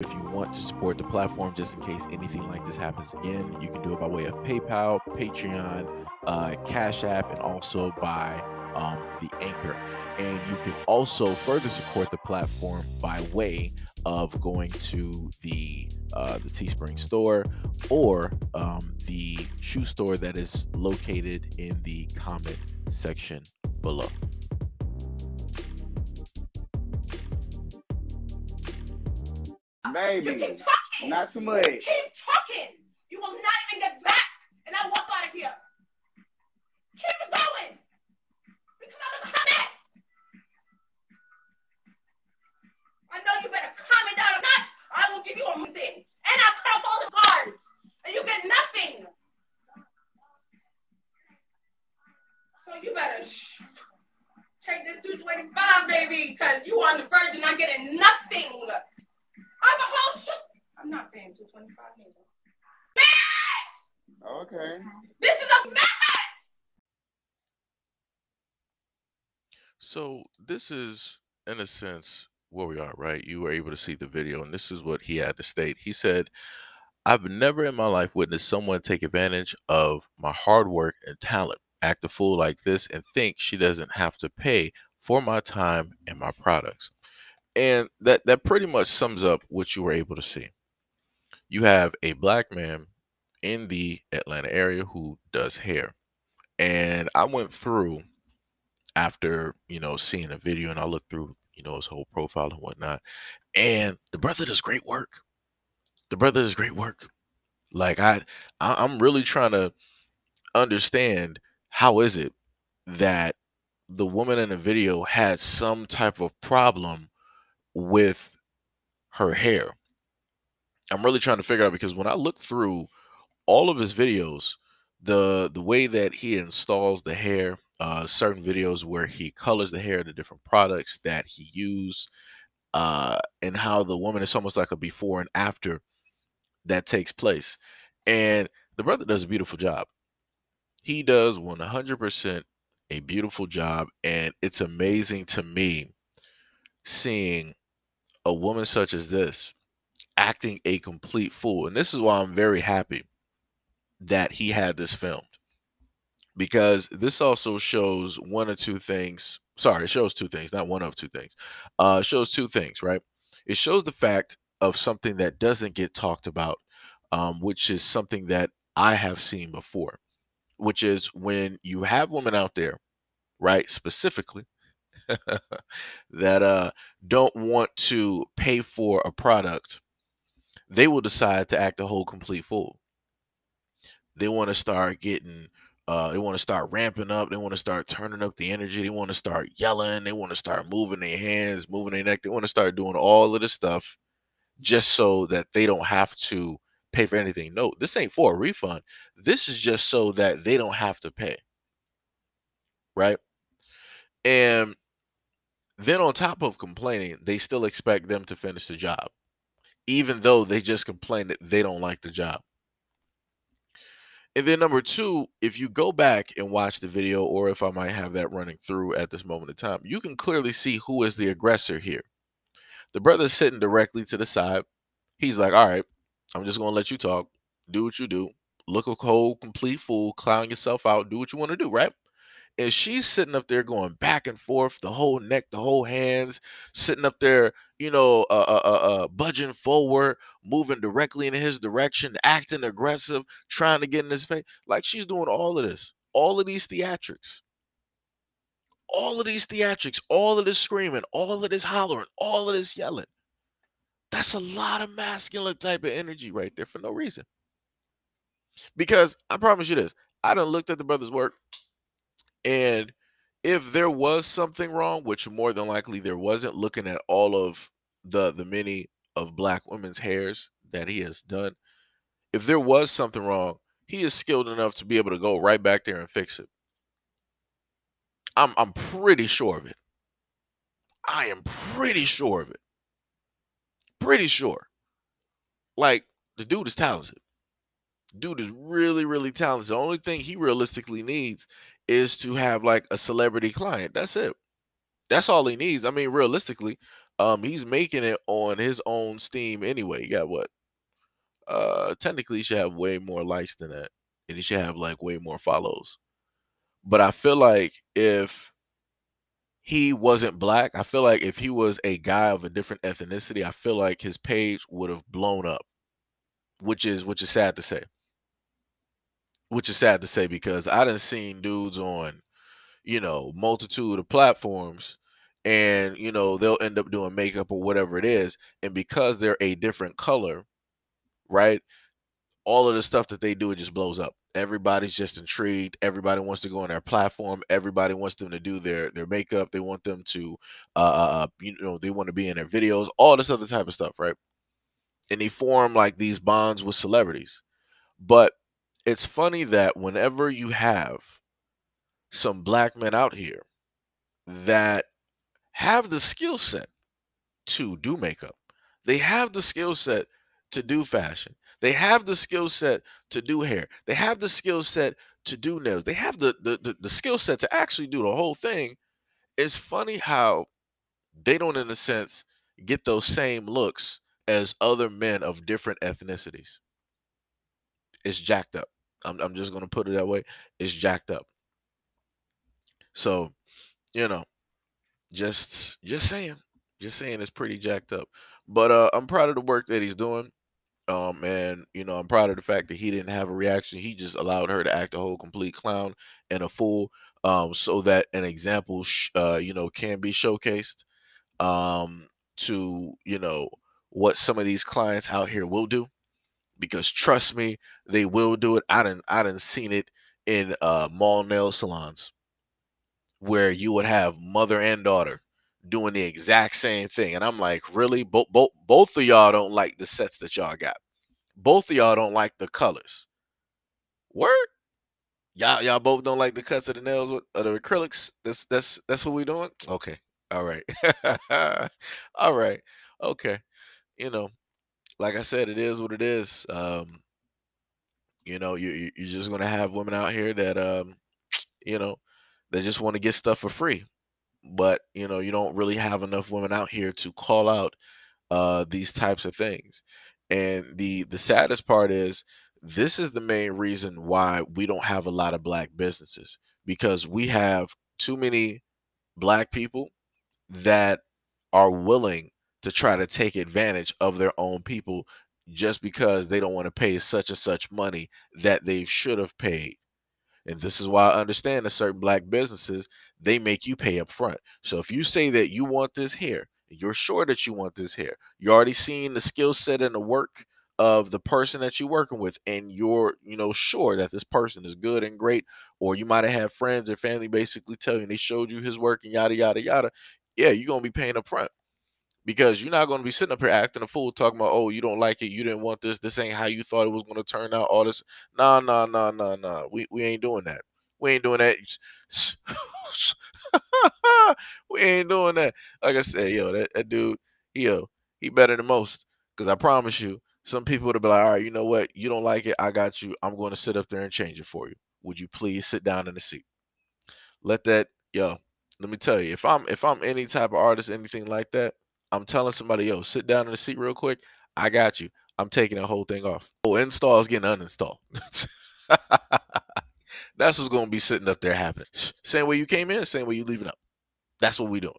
If you want to support the platform just in case anything like this happens again, you can do it by way of PayPal, Patreon, Cash App, and also by the Anchor. And you can also further support the platform by way of going to the Teespring store or the shoe store that is located in the comment section below. Baby, You keep talking. not too much. Keep talking. You will not even get back, and I walk out of here. Keep it going. Because I look a hot mess. I know you better calm it down or not. I will give you a thing. And I'll cut off all the cards. And you get nothing. So you better take this 225, baby, because you on the verge of not getting nothing. I'm a whole shoot. I'm not paying 225 either. Okay. This is a mess. So this is, in a sense, where we are, right? You were able to see the video, and this is what he had to state. He said, I've never in my life witnessed someone take advantage of my hard work and talent, act a fool like this, and think she doesn't have to pay for my time and my products. And that pretty much sums up what you were able to see. You have a black man in the Atlanta area who does hair. And I went through after, seeing a video, and I looked through, his whole profile and whatnot. And the brother does great work. The brother does great work. Like I'm really trying to understand, how is it that the woman in the video had some type of problem with her hair. I'm really trying to figure out, because when I look through all of his videos, the way that he installs the hair, certain videos where he colors the hair, the different products that he used, and how the woman is almost like a before and after that takes place. And the brother does a beautiful job. He does 100% a beautiful job, and it's amazing to me seeing a woman such as this acting a complete fool. And this is why I'm very happy that he had this filmed, because this also shows one or two things. Sorry, it shows two things, not one of two things. It shows two things, right? It shows the fact of something that doesn't get talked about, which is something that I have seen before, which is when you have women out there, right, specifically that don't want to pay for a product, they will decide to act a whole complete fool. They want to start getting they want to start ramping up, they want to start turning up the energy, they want to start yelling, they want to start moving their hands, moving their neck, they want to start doing all of this stuff just so that they don't have to pay for anything. No, this ain't for a refund. This is just so that they don't have to pay. Right? And then on top of complaining, they still expect them to finish the job, even though they just complained that they don't like the job. And then number two, if you go back and watch the video, or if I might have that running through at this moment in time, you can clearly see who is the aggressor here. The brother's sitting directly to the side. He's like, all right, I'm just going to let you talk. Do what you do. Look a whole complete fool, clown yourself out. Do what you want to do, right? And she's sitting up there going back and forth, the whole neck, the whole hands, sitting up there, budging forward, moving directly in his direction, acting aggressive, trying to get in his face. Like, she's doing all of this, all of these theatrics, all of this screaming, all of this hollering, all of this yelling. That's a lot of masculine type of energy right there for no reason. Because I promise you this, I done looked at the brother's work, and if there was something wrong, which more than likely there wasn't, looking at all of the many of black women's hairs that he has done, if there was something wrong, he is skilled enough to be able to go right back there and fix it. I'm pretty sure of it. I am pretty sure of it. Pretty sure. Like, the dude is talented. Dude is really, really talented. The only thing he realistically needs is to have like a celebrity client. That's it. That's all he needs. I mean, realistically, He's making it on his own Steam anyway. He got what? Technically, he should have way more likes than that, and he should have like way more follows. But I feel like if he wasn't black, I feel like if he was a guy of a different ethnicity, I feel like his page would have blown up, which is sad to say. Which is sad to say because I done seen dudes on, multitude of platforms, and they'll end up doing makeup or whatever it is, and because they're a different color, right? All of the stuff that they do, it just blows up. Everybody's just intrigued. Everybody wants to go on their platform. Everybody wants them to do their makeup. They want them to, they want to be in their videos. All this other type of stuff, right? And they form like these bonds with celebrities. But it's funny that whenever you have some black men out here that have the skill set to do makeup. They have the skill set to do fashion. They have the skill set to do hair. They have the skill set to do nails. They have the skill set to actually do the whole thing. It's funny how they don't, in a sense, get those same looks as other men of different ethnicities. It's jacked up. I'm just gonna put it that way. It's jacked up. So, you know, just saying. Just saying it's pretty jacked up. But I'm proud of the work that he's doing. And I'm proud of the fact that he didn't have a reaction. He just allowed her to act a whole complete clown and a fool, so that an example, can be showcased, to what some of these clients out here will do. Because trust me, they will do it. I done seen it in mall nail salons where you would have mother and daughter doing the exact same thing, and I'm like, really? Both of y'all don't like the sets that y'all got. Both of y'all don't like the colors. Word? Y'all both don't like the cuts of the nails of the acrylics. That's what we doing. Okay. All right. All right. Okay. You know, like I said, it is what it is. You're just gonna have women out here that you know, they just want to get stuff for free. But you don't really have enough women out here to call out these types of things. And the saddest part is this is the main reason why we don't have a lot of black businesses, because we have too many black people that are willing to try to take advantage of their own people just because they don't want to pay such and such money that they should have paid. And this is why I understand that certain black businesses, they make you pay up front. So if you say that you want this hair, you're sure that you want this hair. You're already seeing the skill set and the work of the person that you're working with, and you're, sure that this person is good and great, or you might have had friends or family basically tell you and they showed you his work and yada yada yada. Yeah, you're gonna be paying up front, because you're not going to be sitting up here acting a fool talking about, oh, you don't like it, you didn't want this ain't how you thought it was going to turn out, all this. Nah, nah, nah, nah, nah, we ain't doing that. We ain't doing that. We ain't doing that. Like I said, yo, that dude, he better than most, because I promise you, some people would have been like, all right, you know what, you don't like it, I got you, I'm going to sit up there and change it for you. Would you please sit down in the seat? Let that, yo, let me tell you, if I'm any type of artist, anything like that, I'm telling somebody, yo, sit down in the seat real quick. I got you. I'm taking the whole thing off. Oh, install is getting uninstalled. That's what's gonna be sitting up there happening. Same way you came in, same way you leaving up. That's what we doing.